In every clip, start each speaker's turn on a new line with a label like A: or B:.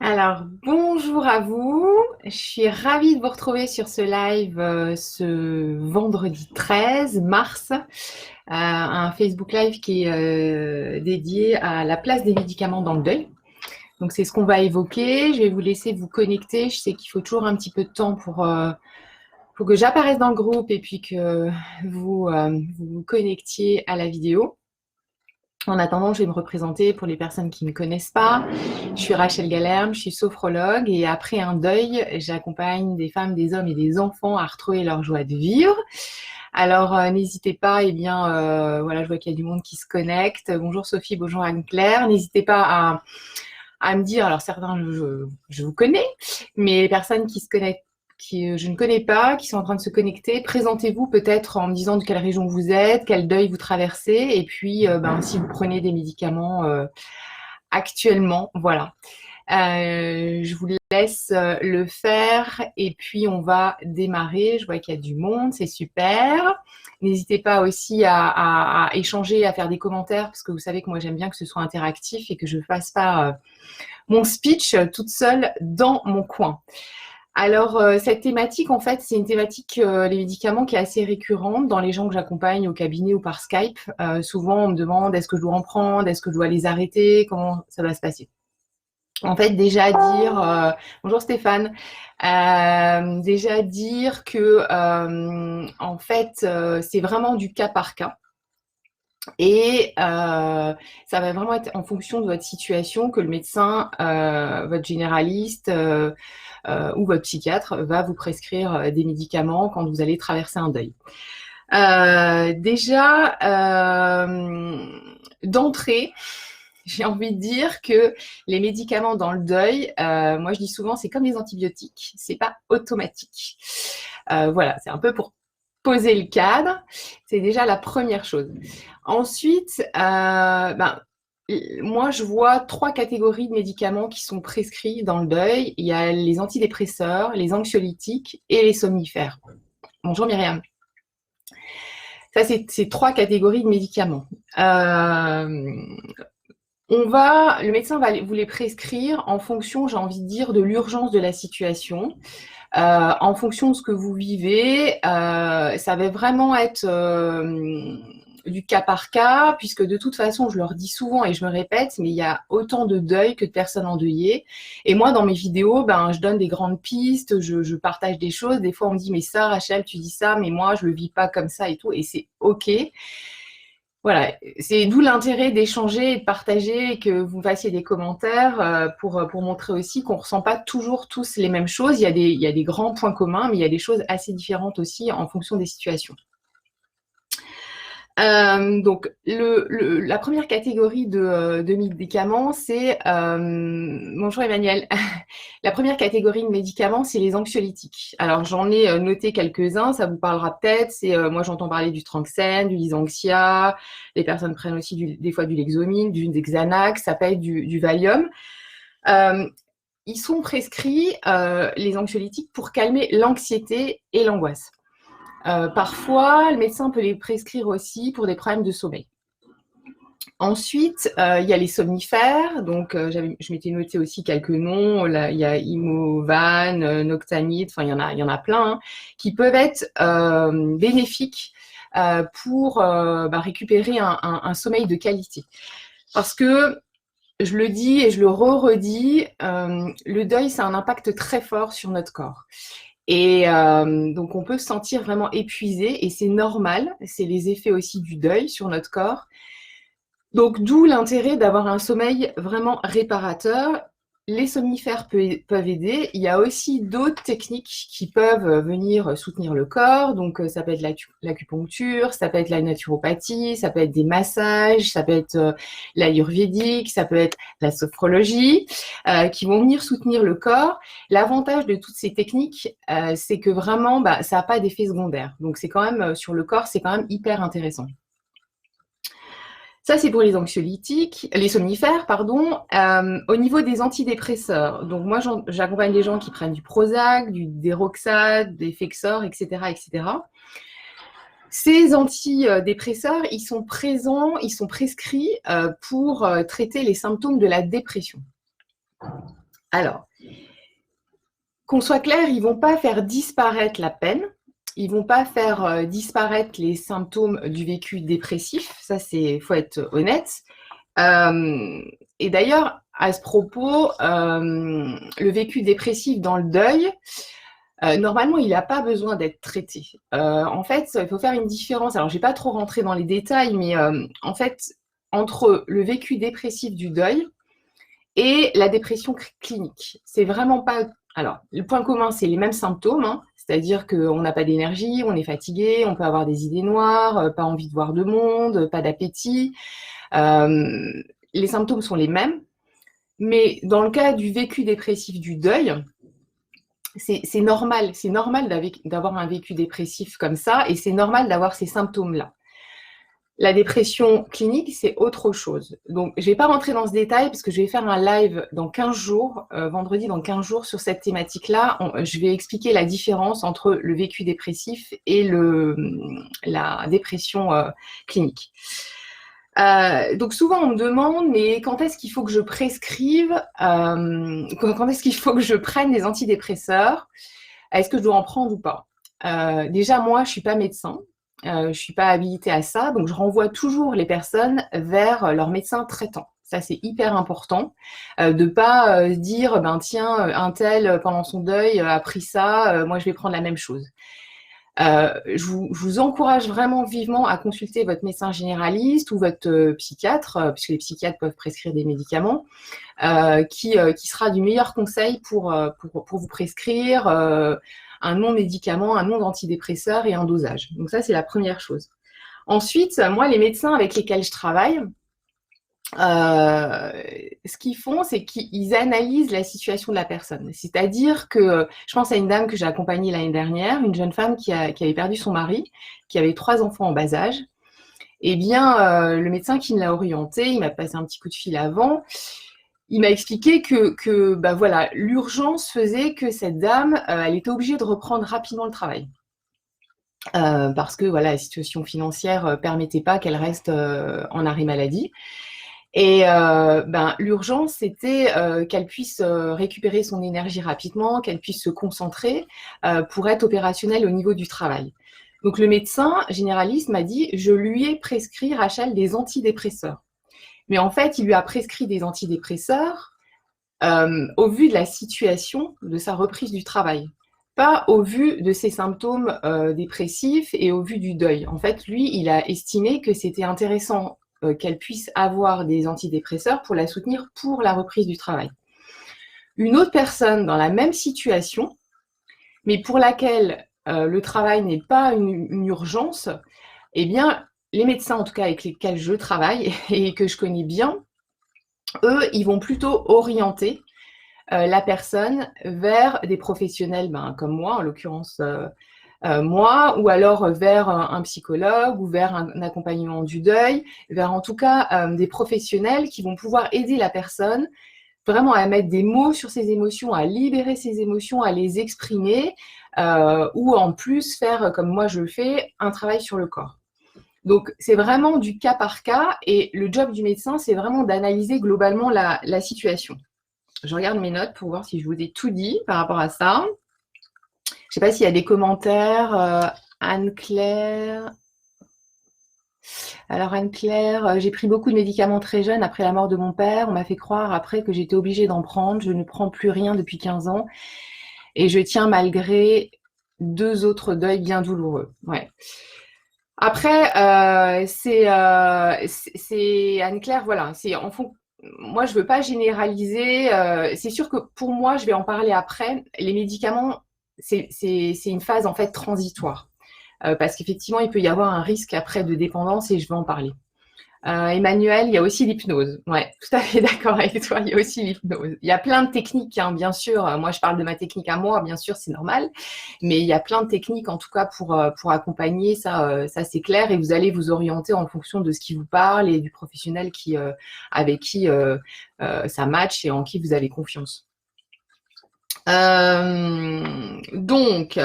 A: Alors, bonjour à vous. Je suis ravie de vous retrouver sur ce live ce vendredi 13 mars, un Facebook Live qui est dédié à la place des médicaments dans le deuil. Donc, c'est ce qu'on va évoquer. Je vais vous laisser vous connecter. Je sais qu'il faut toujours un petit peu de temps pour que j'apparaisse dans le groupe et puis que vous vous connectiez à la vidéo. En attendant, je vais me représenter pour les personnes qui ne me connaissent pas. Je suis Rachel Galerme, je suis sophrologue et après un deuil, j'accompagne des femmes, des hommes et des enfants à retrouver leur joie de vivre. Alors, n'hésitez pas, voilà, je vois qu'il y a du monde qui se connecte. Bonjour Sophie, bonjour Anne-Claire. N'hésitez pas à me dire, alors certains, je vous connais, mais les personnes qui se connectent, qui je ne connais pas, qui sont en train de se connecter, présentez-vous peut-être en me disant de quelle région vous êtes, quel deuil vous traversez, et puis si vous prenez des médicaments actuellement, voilà. Je vous laisse le faire et puis on va démarrer. Je vois qu'il y a du monde, c'est super. N'hésitez pas aussi à échanger, à faire des commentaires parce que vous savez que moi j'aime bien que ce soit interactif et que je ne fasse pas mon speech toute seule dans mon coin. Alors, cette thématique, en fait, c'est une thématique, les médicaments, qui est assez récurrente dans les gens que j'accompagne au cabinet ou par Skype. Souvent, on me demande est-ce que je dois en prendre, est-ce que je dois les arrêter, comment ça va se passer. En fait, déjà dire, bonjour Stéphane, déjà dire que, en fait, c'est vraiment du cas par cas. Et ça va vraiment être en fonction de votre situation que le médecin, votre généraliste ou votre psychiatre va vous prescrire des médicaments quand vous allez traverser un deuil. D'entrée, j'ai envie de dire que les médicaments dans le deuil, moi je dis souvent, c'est comme les antibiotiques, c'est pas automatique. Voilà, c'est un peu pour poser le cadre, c'est déjà la première chose. Ensuite, moi, je vois 3 catégories de médicaments qui sont prescrits dans le deuil. Il y a les antidépresseurs, les anxiolytiques et les somnifères. Bonjour Myriam. Ça, c'est 3 catégories de médicaments. Le médecin va vous les prescrire en fonction, j'ai envie de dire, de l'urgence de la situation. En fonction de ce que vous vivez, ça va vraiment être du cas par cas, puisque de toute façon, je leur dis souvent et je me répète, mais il y a autant de deuil que de personnes endeuillées. Et moi, dans mes vidéos, je donne des grandes pistes, je partage des choses. Des fois, on me dit, mais ça, Rachel, tu dis ça, mais moi, je le vis pas comme ça et tout. Et c'est OK. Voilà, c'est d'où l'intérêt d'échanger et de partager et que vous fassiez des commentaires pour montrer aussi qu'on ne ressent pas toujours tous les mêmes choses. Il y a des grands points communs, mais il y a des choses assez différentes aussi en fonction des situations. Donc, la première catégorie de médicaments, c'est... bonjour Emmanuel. La première catégorie de médicaments, c'est les anxiolytiques. Alors, j'en ai noté quelques-uns, ça vous parlera peut-être. Moi, j'entends parler du Tranxène, du Lysanxia. Les personnes prennent aussi des fois du Lexomil, du Xanax, ça peut être du Valium. Ils sont prescrits, les anxiolytiques, pour calmer l'anxiété et l'angoisse. Parfois, le médecin peut les prescrire aussi pour des problèmes de sommeil. Ensuite, il y a les somnifères. Donc, je m'étais noté aussi quelques noms. Là, il y a Imovan, Noctamide, enfin, il y en a plein, hein, qui peuvent être bénéfiques pour récupérer un sommeil de qualité. Parce que, je le dis et je le redis, le deuil, ça a un impact très fort sur notre corps. Et donc, on peut se sentir vraiment épuisé et c'est normal. C'est les effets aussi du deuil sur notre corps. Donc, d'où l'intérêt d'avoir un sommeil vraiment réparateur. Les somnifères peuvent aider. Il y a aussi d'autres techniques qui peuvent venir soutenir le corps. Donc, ça peut être l'acupuncture, ça peut être la naturopathie, ça peut être des massages, ça peut être l'ayurvédique, ça peut être la sophrologie, qui vont venir soutenir le corps. L'avantage de toutes ces techniques, c'est que vraiment, ça n'a pas d'effet secondaire. Donc, c'est quand même, sur le corps, c'est quand même hyper intéressant. Ça, c'est pour les anxiolytiques, les somnifères, pardon. Au niveau des antidépresseurs, donc moi, j'accompagne les gens qui prennent du Prozac, du Deroxate, des Fexor, etc., etc. Ces antidépresseurs, ils sont prescrits pour traiter les symptômes de la dépression. Alors, qu'on soit clair, ils ne vont pas faire disparaître la peine. Ils ne vont pas faire disparaître les symptômes du vécu dépressif. Ça, il faut être honnête. Et d'ailleurs, à ce propos, le vécu dépressif dans le deuil, normalement, il n'a pas besoin d'être traité. En fait, il faut faire une différence. Alors, je ne vais pas trop rentrer dans les détails, mais en fait, entre le vécu dépressif du deuil et la dépression clinique, c'est vraiment pas... Alors, le point commun, c'est les mêmes symptômes, hein, c'est-à-dire qu'on n'a pas d'énergie, on est fatigué, on peut avoir des idées noires, pas envie de voir de monde, pas d'appétit. Les symptômes sont les mêmes, mais dans le cas du vécu dépressif du deuil, c'est normal d'avoir un vécu dépressif comme ça, et c'est normal d'avoir ces symptômes-là. La dépression clinique, c'est autre chose. Donc, je ne vais pas rentrer dans ce détail parce que je vais faire un live dans 15 jours, vendredi dans 15 jours, sur cette thématique-là. Je vais expliquer la différence entre le vécu dépressif et la dépression clinique. Donc souvent on me demande, mais quand est-ce qu'il faut que je prescrive, quand est-ce qu'il faut que je prenne des antidépresseurs, est-ce que je dois en prendre ou pas? Déjà moi je suis pas médecin, je suis pas habilitée à ça, donc je renvoie toujours les personnes vers leur médecin traitant. Ça c'est hyper important, de pas dire ben tiens un tel pendant son deuil a pris ça, moi je vais prendre la même chose. Je vous encourage vraiment vivement à consulter votre médecin généraliste ou votre psychiatre, puisque les psychiatres peuvent prescrire des médicaments, qui sera du meilleur conseil pour vous prescrire un non-médicament, un non-antidépresseur et un dosage. Donc ça, c'est la première chose. Ensuite, moi, les médecins avec lesquels je travaille, ce qu'ils font, c'est qu'ils analysent la situation de la personne. C'est-à-dire que, je pense à une dame que j'ai accompagnée l'année dernière, une jeune femme qui avait perdu son mari, qui avait 3 enfants en bas âge. Eh bien, le médecin qui me l'a orientée, il m'a passé un petit coup de fil avant, il m'a expliqué que bah voilà, l'urgence faisait que cette dame, elle était obligée de reprendre rapidement le travail. Parce que voilà, la situation financière permettait pas qu'elle reste en arrêt maladie. Et l'urgence, c'était qu'elle puisse récupérer son énergie rapidement, qu'elle puisse se concentrer pour être opérationnelle au niveau du travail. Donc le médecin généraliste m'a dit, je lui ai prescrit, Rachel, des antidépresseurs. Mais en fait, il lui a prescrit des antidépresseurs au vu de la situation de sa reprise du travail, pas au vu de ses symptômes dépressifs et au vu du deuil. En fait, lui, il a estimé que c'était intéressant qu'elle puisse avoir des antidépresseurs pour la soutenir pour la reprise du travail. Une autre personne dans la même situation, mais pour laquelle le travail n'est pas une urgence, eh bien, les médecins, en tout cas avec lesquels je travaille et que je connais bien, eux, ils vont plutôt orienter la personne vers des professionnels comme moi, en l'occurrence moi, ou alors vers un psychologue ou vers un accompagnement du deuil, vers en tout cas des professionnels qui vont pouvoir aider la personne vraiment à mettre des mots sur ses émotions, à libérer ses émotions, à les exprimer, ou en plus faire, comme moi je le fais, un travail sur le corps. Donc, c'est vraiment du cas par cas et le job du médecin, c'est vraiment d'analyser globalement la situation. Je regarde mes notes pour voir si je vous ai tout dit par rapport à ça. Je ne sais pas s'il y a des commentaires. Anne-Claire. Alors Anne-Claire, j'ai pris beaucoup de médicaments très jeune après la mort de mon père. On m'a fait croire après que j'étais obligée d'en prendre. Je ne prends plus rien depuis 15 ans. Et je tiens malgré 2 autres deuils bien douloureux. Ouais. Après, c'est Anne-Claire, voilà, c'est en fond. Moi, je ne veux pas généraliser. C'est sûr que pour moi, je vais en parler après. Les médicaments, c'est une phase en fait transitoire. Parce qu'effectivement, il peut y avoir un risque après de dépendance et je vais en parler. Emmanuel, il y a aussi l'hypnose. Ouais, tout à fait d'accord avec toi, il y a aussi l'hypnose. Il y a plein de techniques, hein, bien sûr. Moi, je parle de ma technique à moi, bien sûr, c'est normal. Mais il y a plein de techniques, en tout cas, pour accompagner, ça c'est clair. Et vous allez vous orienter en fonction de ce qui vous parle et du professionnel avec qui ça match et en qui vous avez confiance. Donc...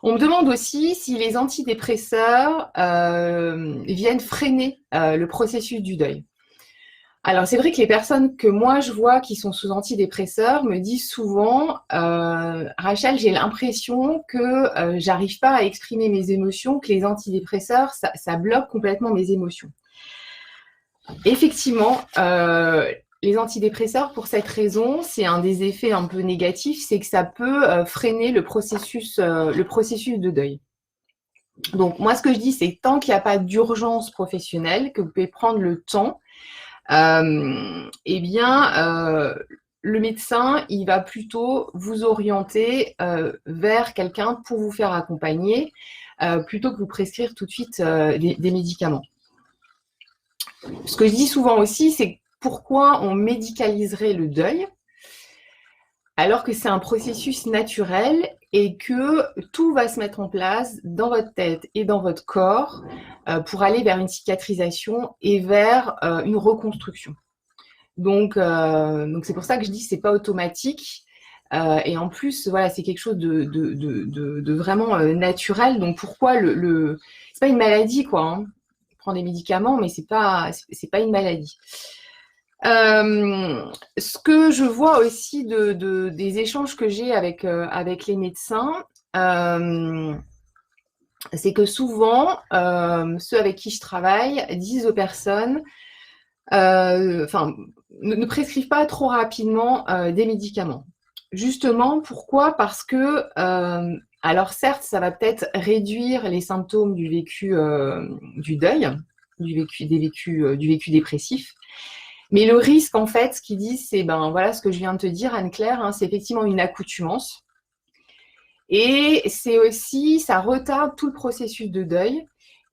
A: On me demande aussi si les antidépresseurs viennent freiner le processus du deuil. Alors, c'est vrai que les personnes que moi je vois qui sont sous antidépresseurs me disent souvent, Rachel, j'ai l'impression que j'arrive pas à exprimer mes émotions, que les antidépresseurs, ça bloque complètement mes émotions. Effectivement, les antidépresseurs, pour cette raison, c'est un des effets un peu négatifs, c'est que ça peut freiner le processus de deuil. Donc, moi, ce que je dis, c'est que tant qu'il n'y a pas d'urgence professionnelle, que vous pouvez prendre le temps, eh bien, le médecin, il va plutôt vous orienter vers quelqu'un pour vous faire accompagner, plutôt que vous prescrire tout de suite des médicaments. Ce que je dis souvent aussi, c'est pourquoi on médicaliserait le deuil alors que c'est un processus naturel et que tout va se mettre en place dans votre tête et dans votre corps pour aller vers une cicatrisation et vers une reconstruction. Donc c'est pour ça que je dis que c'est pas automatique. Et en plus, voilà, c'est quelque chose de vraiment naturel. Donc pourquoi c'est pas une maladie, quoi. Hein. On prend des médicaments, mais c'est pas une maladie. Ce que je vois aussi des échanges que j'ai avec les médecins, c'est que souvent, ceux avec qui je travaille disent aux personnes, ne prescrivent pas trop rapidement des médicaments. Justement, pourquoi? Parce que, alors certes, ça va peut-être réduire les symptômes du vécu du deuil, du vécu dépressif. Mais le risque, en fait, ce qu'ils disent, c'est voilà ce que je viens de te dire, Anne-Claire, hein, c'est effectivement une accoutumance. Et c'est aussi, ça retarde tout le processus de deuil.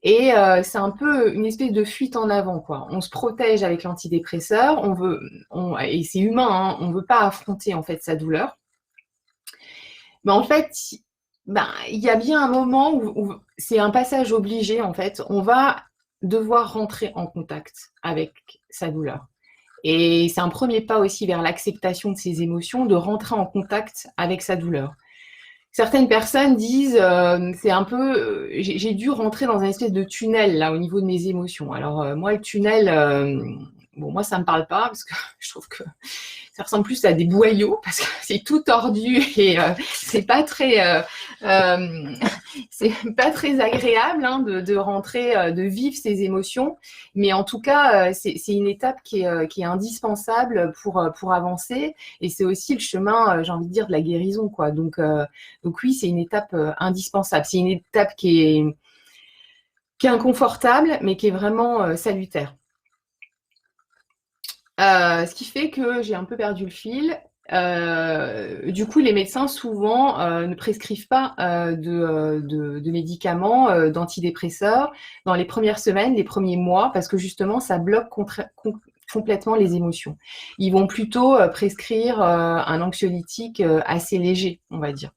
A: Et c'est un peu une espèce de fuite en avant, quoi. On se protège avec l'antidépresseur, et c'est humain, hein, on ne veut pas affronter en fait sa douleur. Mais en fait, il y a bien un moment où c'est un passage obligé, en fait. On va devoir rentrer en contact avec sa douleur. Et c'est un premier pas aussi vers l'acceptation de ses émotions, de rentrer en contact avec sa douleur. Certaines personnes disent, c'est un peu, j'ai dû rentrer dans un espèce de tunnel là au niveau de mes émotions. Alors moi le tunnel, bon moi ça me parle pas parce que je trouve que ça ressemble plus à des boyaux parce que c'est tout tordu et c'est pas très c'est pas très agréable hein, de rentrer, de vivre ses émotions. Mais en tout cas, c'est une étape qui est indispensable pour avancer. Et c'est aussi le chemin, j'ai envie de dire, de la guérison, quoi. Donc oui, c'est une étape indispensable. C'est une étape qui est inconfortable, mais qui est vraiment salutaire. Ce qui fait que j'ai un peu perdu le fil. Du coup, les médecins souvent ne prescrivent pas de médicaments, d'antidépresseurs dans les premières semaines, les premiers mois, parce que justement, ça bloque complètement les émotions. Ils vont plutôt prescrire un anxiolytique assez léger, on va dire.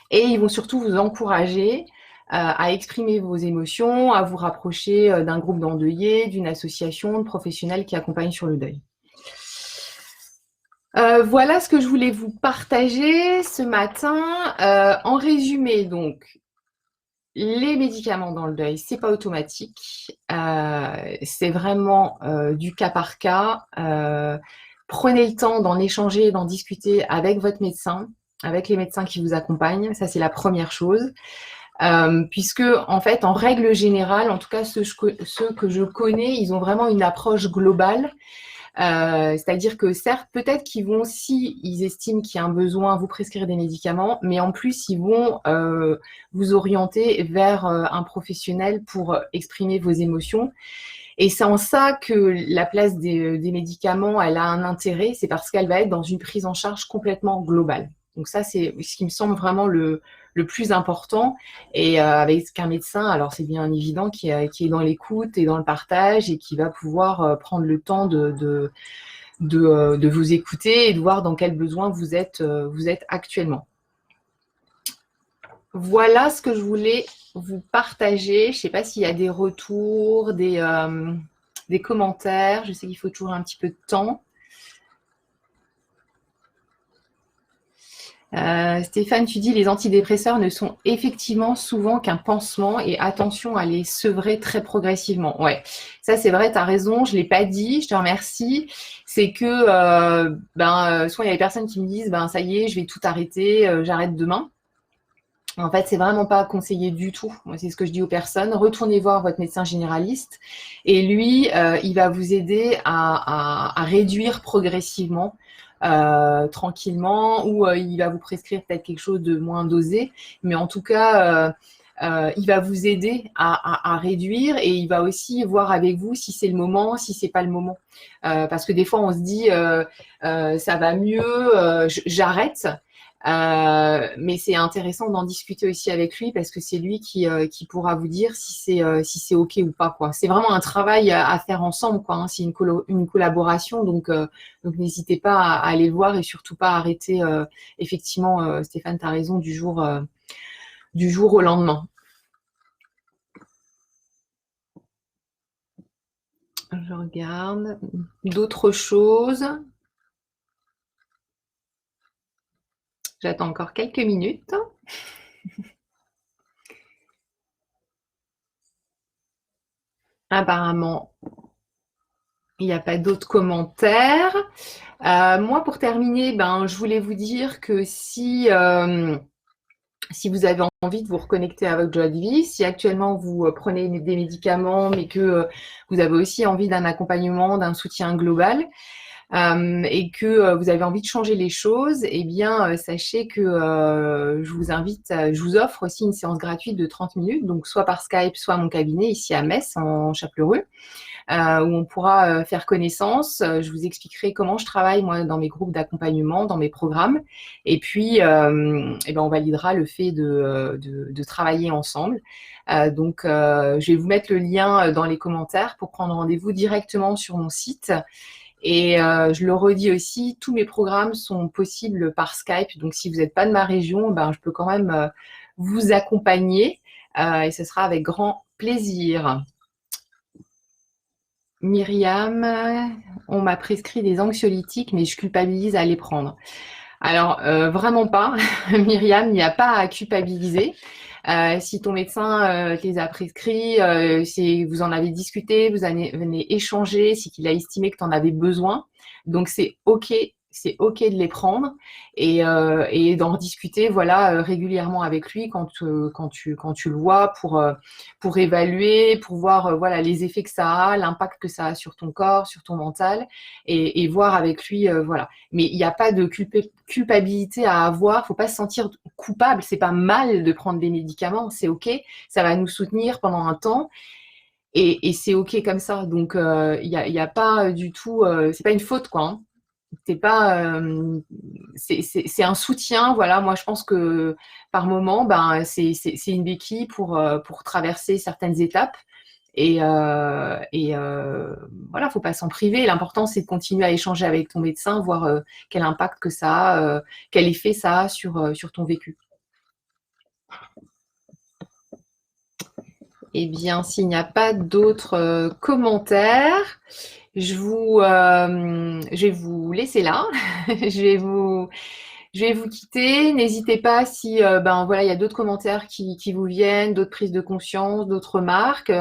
A: Et ils vont surtout vous encourager à exprimer vos émotions, à vous rapprocher d'un groupe d'endeuillés, d'une association de professionnels qui accompagnent sur le deuil. Voilà ce que je voulais vous partager ce matin. En résumé, donc, les médicaments dans le deuil, c'est pas automatique. C'est vraiment du cas par cas. Prenez le temps d'en échanger, d'en discuter avec votre médecin, avec les médecins qui vous accompagnent. Ça, c'est la première chose. Puisque, en fait, en règle générale, en tout cas ceux que je connais, ils ont vraiment une approche globale. C'est-à-dire que certes, peut-être qu'ils vont, si ils estiment qu'il y a un besoin, vous prescrire des médicaments, mais en plus, ils vont vous orienter vers un professionnel pour exprimer vos émotions. Et c'est en ça que la place des médicaments, elle a un intérêt, c'est parce qu'elle va être dans une prise en charge complètement globale. Donc ça, c'est ce qui me semble vraiment le plus important. Et avec un médecin, alors c'est bien évident, qui est dans l'écoute et dans le partage et qui va pouvoir prendre le temps de vous écouter et de voir dans quel besoin vous êtes actuellement. Voilà ce que je voulais vous partager. Je ne sais pas s'il y a des retours, des commentaires. Je sais qu'il faut toujours un petit peu de temps. Stéphane, tu dis les antidépresseurs ne sont effectivement souvent qu'un pansement et attention à les sevrer très progressivement. Ouais, ça c'est vrai, tu as raison, je l'ai pas dit, je te remercie. C'est que soit il y a des personnes qui me disent ben ça y est, je vais tout arrêter, j'arrête demain. En fait, c'est vraiment pas conseillé du tout. Moi, c'est ce que je dis aux personnes. Retournez voir votre médecin généraliste et lui, il va vous aider à réduire progressivement, tranquillement, ou il va vous prescrire peut-être quelque chose de moins dosé. Mais en tout cas, il va vous aider à réduire et il va aussi voir avec vous si c'est le moment, si c'est pas le moment. Parce que des fois, on se dit ça va mieux, j'arrête. Mais c'est intéressant d'en discuter aussi avec lui parce que c'est lui qui pourra vous dire si c'est OK ou pas, quoi. C'est vraiment un travail à faire ensemble, quoi, hein. C'est une collaboration, donc n'hésitez pas à aller le voir et surtout pas arrêter. Effectivement, Stéphane, tu as raison, du jour au lendemain. Je regarde. D'autres choses. J'attends encore quelques minutes. Apparemment, il n'y a pas d'autres commentaires. Moi, pour terminer, je voulais vous dire que si vous avez envie de vous reconnecter à votre joie de vie, si actuellement vous prenez des médicaments, mais que vous avez aussi envie d'un accompagnement, d'un soutien global, et que vous avez envie de changer les choses, eh bien, sachez que je vous offre aussi une séance gratuite de 30 minutes, donc soit par Skype, soit à mon cabinet ici à Metz, en Chaplereux, où on pourra faire connaissance. Je vous expliquerai comment je travaille, moi, dans mes groupes d'accompagnement, dans mes programmes. Et puis, on validera le fait de travailler ensemble. Je vais vous mettre le lien dans les commentaires pour prendre rendez-vous directement sur mon site. Et je le redis aussi, tous mes programmes sont possibles par Skype. Donc, si vous n'êtes pas de ma région, je peux quand même vous accompagner et ce sera avec grand plaisir. Myriam, on m'a prescrit des anxiolytiques, mais je culpabilise à les prendre. Alors, vraiment pas. Myriam, il n'y a pas à culpabiliser. Si ton médecin te les a prescrits, si vous en avez discuté, vous venez échanger, c'est qu'il a estimé que tu en avais besoin. Donc, c'est OK de les prendre et d'en discuter régulièrement avec lui quand tu le vois pour évaluer, pour voir les effets que ça a, l'impact que ça a sur ton corps, sur ton mental et voir avec lui. Mais il n'y a pas de culpabilité à avoir, il ne faut pas se sentir coupable, c'est pas mal de prendre des médicaments, c'est OK, ça va nous soutenir pendant un temps. Et c'est OK comme ça. Donc, il y a pas du tout, c'est pas une faute, quoi, hein. C'est pas, c'est un soutien. Voilà, moi je pense que par moment, c'est une béquille pour traverser certaines étapes. Voilà, faut pas s'en priver. L'important c'est de continuer à échanger avec ton médecin, voir quel impact que ça a, quel effet ça a sur ton vécu. Eh bien, s'il n'y a pas d'autres commentaires, je vais vous laisser là. Je vais vous quitter. N'hésitez pas si il y a d'autres commentaires qui vous viennent, d'autres prises de conscience, d'autres remarques.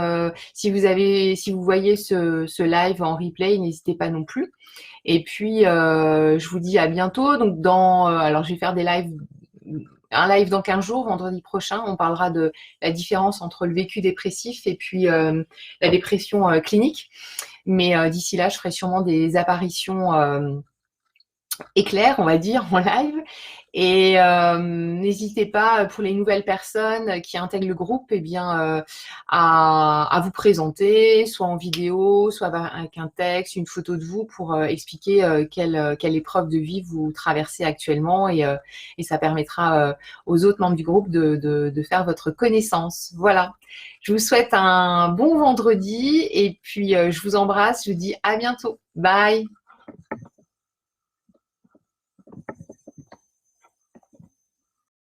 A: Si vous voyez ce live en replay, n'hésitez pas non plus. Et puis je vous dis à bientôt. Donc alors je vais faire un live dans 15 jours, vendredi prochain. On parlera de la différence entre le vécu dépressif et puis la dépression clinique. Mais d'ici là, je ferai sûrement des apparitions éclair, on va dire, en live. Et n'hésitez pas, pour les nouvelles personnes qui intègrent le groupe, à vous présenter, soit en vidéo, soit avec un texte, une photo de vous pour expliquer quelle épreuve de vie vous traversez actuellement et ça permettra aux autres membres du groupe de faire votre connaissance. Voilà. Je vous souhaite un bon vendredi et puis je vous embrasse. Je vous dis à bientôt. Bye.